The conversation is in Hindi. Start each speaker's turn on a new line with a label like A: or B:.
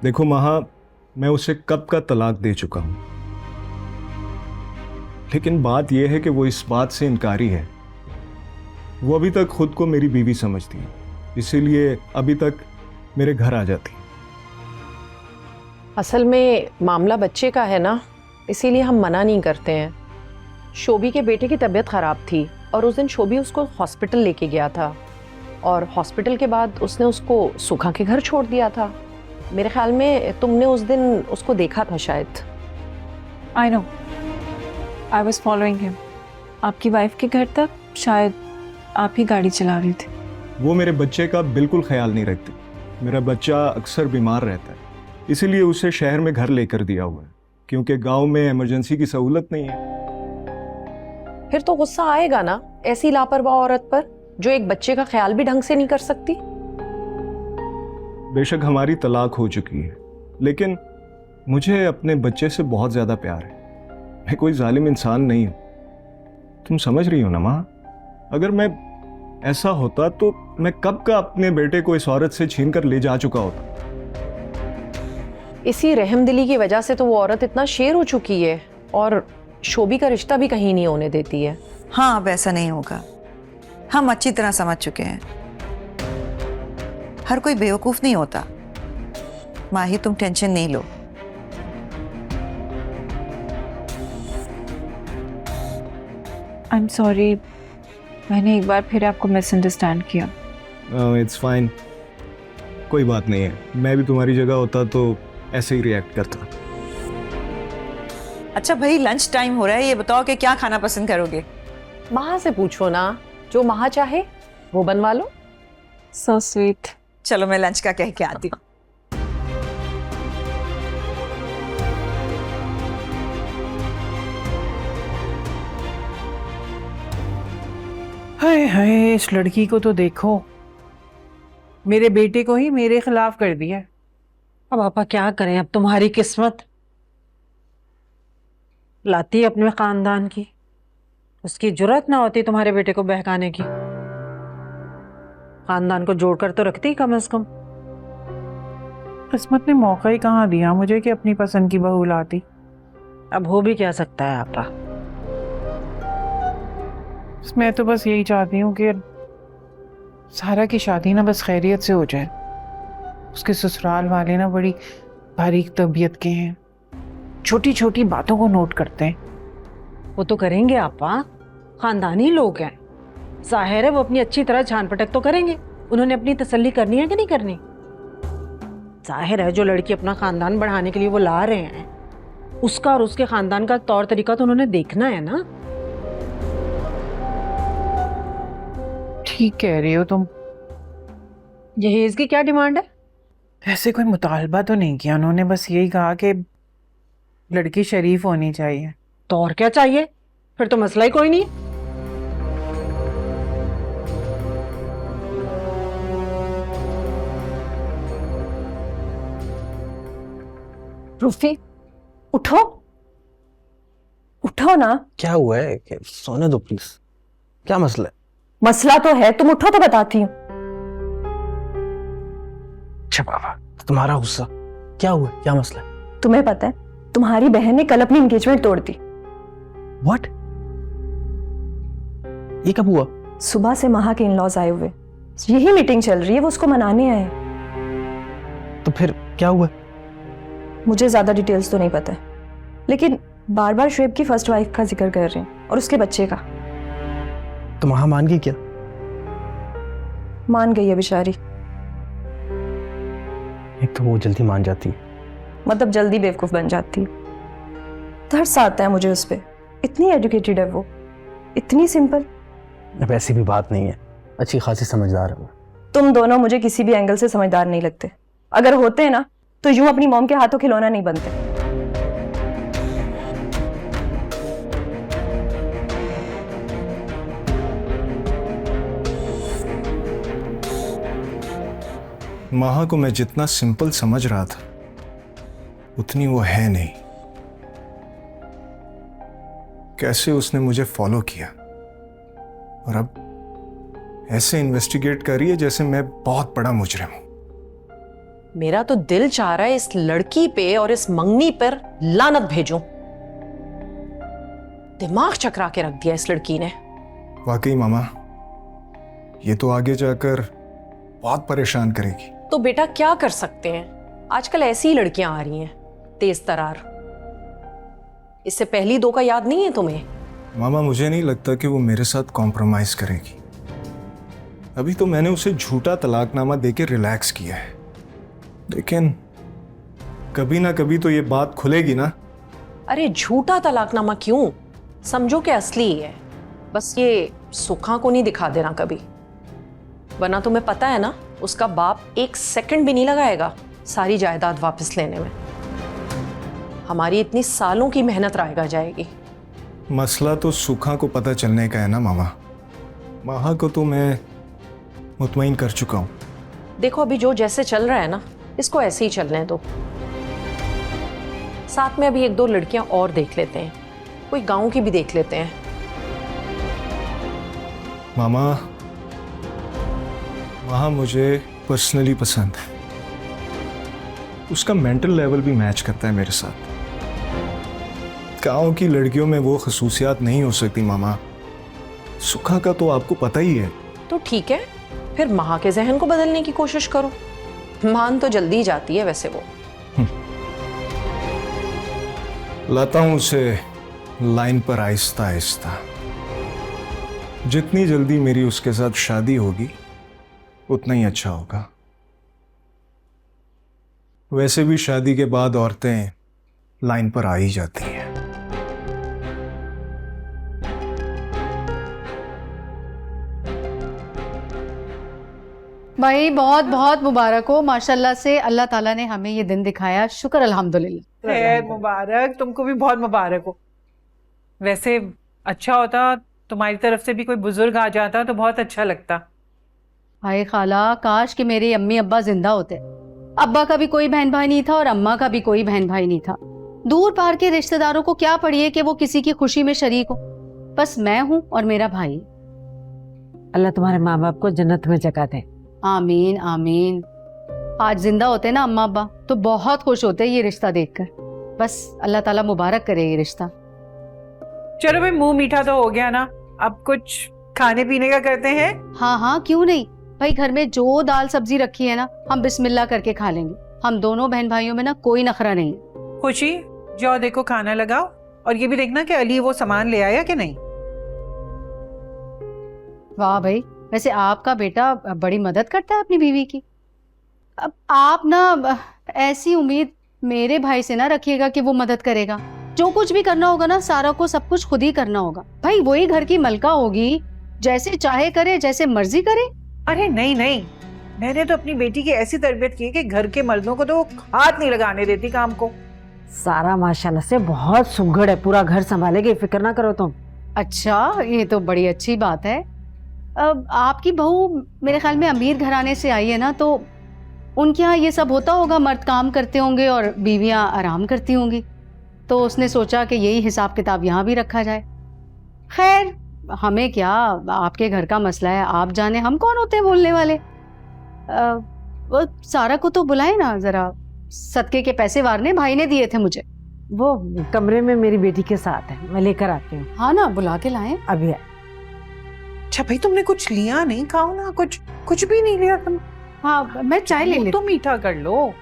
A: देखो महा, मैं उसे कब का तलाक दे चुका हूं, लेकिन बात यह है कि वो इस बात से इनकारी है। वो अभी तक खुद को मेरी बीवी समझती है, इसीलिए अभी तक मेरे घर आ जाती।
B: असल में मामला बच्चे का है ना, इसीलिए हम मना नहीं करते हैं। शोभी के बेटे की तबीयत खराब थी और उस दिन शोभी उसको हॉस्पिटल लेके गया था और हॉस्पिटल के बाद उसने उसको सुखा के घर छोड़ दिया था। मेरे ख्याल में तुमने उस दिन उसको देखा था शायद।
C: I know, I was following him आपकी वाइफ के घर तक। शायद आप ही गाड़ी चला रहे थे।
A: वो मेरे बच्चे का बिल्कुल ख्याल नहीं रखती। मेरा बच्चा अक्सर बीमार रहता है, इसीलिए उसे शहर में घर लेकर दिया हुआ है, क्योंकि गांव में इमरजेंसी की सहूलत नहीं है।
B: फिर तो गुस्सा आएगा ना ऐसी लापरवाह औरत पर जो एक बच्चे का ख्याल भी ढंग से नहीं कर सकती।
A: बेशक हमारी तलाक हो चुकी है, लेकिन मुझे अपने बच्चे से बहुत ज्यादा प्यार है। मैं कोई जालिम इंसान नहीं हूं, तुम समझ रही हो ना माँ? अगर मैं ऐसा होता तो मैं कब का अपने बेटे को इस औरत से छीन कर ले जा चुका होता।
B: इसी रहमदिली की वजह से तो वो औरत इतना शेर हो चुकी है और शोभी का रिश्ता भी कहीं नहीं होने देती है।
D: हाँ, अब ऐसा नहीं होगा। हम अच्छी तरह समझ चुके हैं, हर कोई बेवकूफ नहीं होता। माही, तुम टेंशन नहीं लो।
C: आई एम सॉरी, मैंने एक बार फिर आपको मिसअंडरस्टैंड किया।
A: इट्स फाइन, कोई बात नहीं है। मैं भी तुम्हारी जगह होता तो ऐसे ही रिएक्ट करता।
D: अच्छा भाई, लंच टाइम हो रहा है, ये बताओ कि क्या खाना पसंद करोगे?
B: महा से पूछो ना, जो महा चाहे वो बनवा लो।
C: So sweet.
D: चलो मैं लंच का कह के आती हूँ।
E: हाय हाय, इस लड़की को तो देखो, मेरे बेटे को ही मेरे खिलाफ कर दिया। अब पापा क्या करें, अब तुम्हारी किस्मत। लाती अपने खानदान की, उसकी जुर्रत ना होती तुम्हारे बेटे को बहकाने की। खानदान को जोड़कर तो रखती कम से कम। किस्मत ने मौका ही कहाँ दिया मुझे कि अपनी पसंद की बहू लाती। अब हो भी क्या सकता है आपा। मैं तो बस यही चाहती हूँ कि सारा की शादी ना बस खैरियत से हो जाए। उसके ससुराल वाले ना बड़ी बारीक तबीयत के हैं, छोटी छोटी बातों को नोट करते हैं। वो तो करेंगे आपा, खानदानी लोग हैं, जाहिर है वो अपनी अच्छी तरह छान पटक तो करेंगे। उन्होंने अपनी तसल्ली करनी है कि नहीं करनी? जाहिर है जो लड़की अपना खानदान बढ़ाने के लिए वो ला रहे हैं, उसका और उसके खानदान का तौर तरीका तो उन्होंने देखना है ना। ठीक कह रही हो तुम। जहेज की क्या डिमांड है? ऐसे कोई मुतालबा तो नहीं किया उन्होंने, बस यही कहा कि लड़की शरीफ होनी चाहिए। तो और क्या चाहिए? फिर तो मसला ही कोई नहीं।
F: रूफी, उठो उठो ना।
G: क्या हुआ है? सोने दो प्लीज। क्या मसला है?
F: मसला तो है, तुम उठो तो बताती हूँ।
G: अच्छा बाबा, तुम्हारा गुस्सा क्या हुआ? क्या मसला है?
F: तुम्हें पता है तुम्हारी बहन ने कल अपनी एंगेजमेंट तोड़ दी।
G: व्हाट? ये कब हुआ?
F: सुबह से महा के इन-लॉज आए हुए, यही मीटिंग चल रही है, वो उसको मनाने आए।
G: तो फिर क्या हुआ?
F: मुझे ज्यादा डिटेल्स तो नहीं पता है, लेकिन बार बार शुएब की फर्स्ट वाइफ का जिक्र कर रहे हैं और उसके बच्चे का।
G: तो महा मान गई क्या?
F: मान गई है बेचारी।
G: एक तो वो जल्दी मान जाती है,
F: मतलब जल्दी बेवकूफ बन जाती है। तरस आता है मुझे उस पे। इतनी एजुकेटेड है वो, इतनी सिंपल।
G: अब ऐसी भी बात नहीं है, अच्छी खासी समझदार है वो।
F: तुम दोनों मुझे किसी भी एंगल से समझदार नहीं लगते। अगर होते ना तो यूं अपनी मॉम के हाथों खिलौना नहीं बनते।
A: महा को मैं जितना सिंपल समझ रहा था उतनी वो है नहीं। कैसे उसने मुझे फॉलो किया और अब ऐसे इन्वेस्टिगेट कर रही है जैसे मैं बहुत बड़ा मुजरिम हूं।
B: मेरा तो दिल चाह रहा है इस लड़की पे और इस मंगनी पर लानत भेजूं। दिमाग चकरा के रख दिया इस लड़की ने।
A: वाकई मामा, ये तो आगे जाकर बहुत परेशान करेगी।
B: तो बेटा क्या कर सकते हैं, आजकल ऐसी ही लड़कियां आ रही हैं, तेज तरार। इससे पहली दो का याद नहीं है तुम्हें?
A: मामा, मुझे नहीं लगता कि वो मेरे साथ कॉम्प्रोमाइज करेगी। अभी तो मैंने उसे झूठा तलाकनामा देके रिलैक्स किया है, लेकिन कभी ना कभी तो ये बात खुलेगी ना।
B: अरे झूठा तलाकनामा क्यों, समझो कि असली ही है। बस ये सुखा को नहीं दिखा देना कभी, वरना तुम्हें पता है ना उसका बाप 1 सेकंड भी नहीं लगाएगा सारी जायदाद वापस लेने में। हमारी इतनी सालों की मेहनत रायगा जाएगी।
A: मसला तो सुखा को पता चलने का है ना मामा। माहा को तो मैं मुतमईन कर चुका हूं।
B: देखो अभी जो जैसे चल रहा है ना, इसको ऐसे ही चलने दो। साथ में अभी 1-2 लड़कियां और देख लेते हैं, कोई गांव की भी देख लेते हैं।
A: मामा, माहा मुझे पर्सनली पसंद है, उसका मेंटल लेवल भी मैच करता है मेरे साथ। गांव की लड़कियों में वो खसूसियात नहीं हो सकती मामा। सुखा का तो आपको पता ही है।
B: तो ठीक है, फिर महा के जहन को बदलने की कोशिश करो। मान तो जल्दी ही जाती है वैसे वो।
A: लाता हूं उसे लाइन पर आहिस्ता आहिस्ता। जितनी जल्दी मेरी उसके साथ शादी होगी उतना ही अच्छा होगा। वैसे भी शादी के बाद औरतें लाइन पर आ ही जाती हैं।
H: भाई बहुत बहुत मुबारक हो, माशाल्लाह से अल्लाह ताला ने हमें ये दिन दिखाया, शुक्र अल्हम्दुलिल्लाह।
E: खैर मुबारक, तुमको भी बहुत मुबारक हो। वैसे अच्छा होता तुम्हारी तरफ से भी कोई बुजुर्ग आ जाता तो बहुत अच्छा लगता।
H: हाय खाला, काश कि मेरे अम्मी अब्बा जिंदा होते। अब्बा का भी कोई बहन भाई नहीं था और अम्मा का भी कोई बहन भाई नहीं था। दूर पार के रिश्तेदारों को क्या पड़ी है कि वो किसी की खुशी में शरीक हो। बस मैं हूँ और मेरा भाई।
I: अल्लाह तुम्हारे माँ बाप को जन्नत में जगह दे।
H: आमीन आमीन। आज जिंदा होते ना अम्मा अब्बा तो बहुत खुश होते ये रिश्ता देखकर। बस अल्लाह ताला मुबारक करे ये रिश्ता।
E: चलो भाई, मुंह मीठा तो हो गया ना, अब कुछ खाने पीने का करते हैं।
H: हाँ हाँ क्यों नहीं भाई, घर में जो दाल सब्जी रखी है ना हम बिस्मिल्लाह करके खा लेंगे। हम दोनों बहन भाइयों में ना कोई नखरा नहीं है।
E: खुशी जाओ देखो खाना लगाओ, और ये भी देखना कि अली वो सामान ले आया कि नहीं।
H: वाह भाई, वैसे आपका बेटा बड़ी मदद करता है अपनी बीवी की। अब आप ना ऐसी उम्मीद मेरे भाई से ना रखिएगा कि वो मदद करेगा। जो कुछ भी करना होगा ना सारा को सब कुछ खुद ही करना होगा। भाई वही घर की मलका होगी, जैसे चाहे करे, जैसे मर्जी करे।
E: अरे नहीं नहीं, मैंने तो अपनी बेटी की ऐसी तरबियत की है कि घर के मर्दों को तो हाथ नहीं लगाने देती काम को।
I: सारा माशाल्लाह से बहुत सुघड़ है, पूरा घर संभालेगी, फिक्र ना करो तुम।
H: अच्छा, ये तो बड़ी अच्छी बात है। अब आपकी बहू मेरे ख्याल में अमीर घराने से आई है ना, तो उनके यहाँ ये सब होता होगा, मर्द काम करते होंगे और बीवियाँ आराम करती होंगी। तो उसने सोचा कि यही हिसाब किताब यहाँ भी रखा जाए। खैर हमें क्या, आपके घर का मसला है, आप जाने, हम कौन होते हैं बोलने वाले। वो सारा को तो बुलाए ना जरा, सदके के पैसे वारने भाई ने दिए थे मुझे।
I: वो कमरे में मेरी बेटी के साथ है, मैं लेकर आती हूँ।
H: हाँ ना, बुला के लाएं।
I: अभी
E: अच्छा भाई, तुमने कुछ लिया नहीं, खाओ ना कुछ। कुछ भी नहीं लिया तुम।
H: हाँ मैं चाय ले लेती
E: तो मीठा कर लो।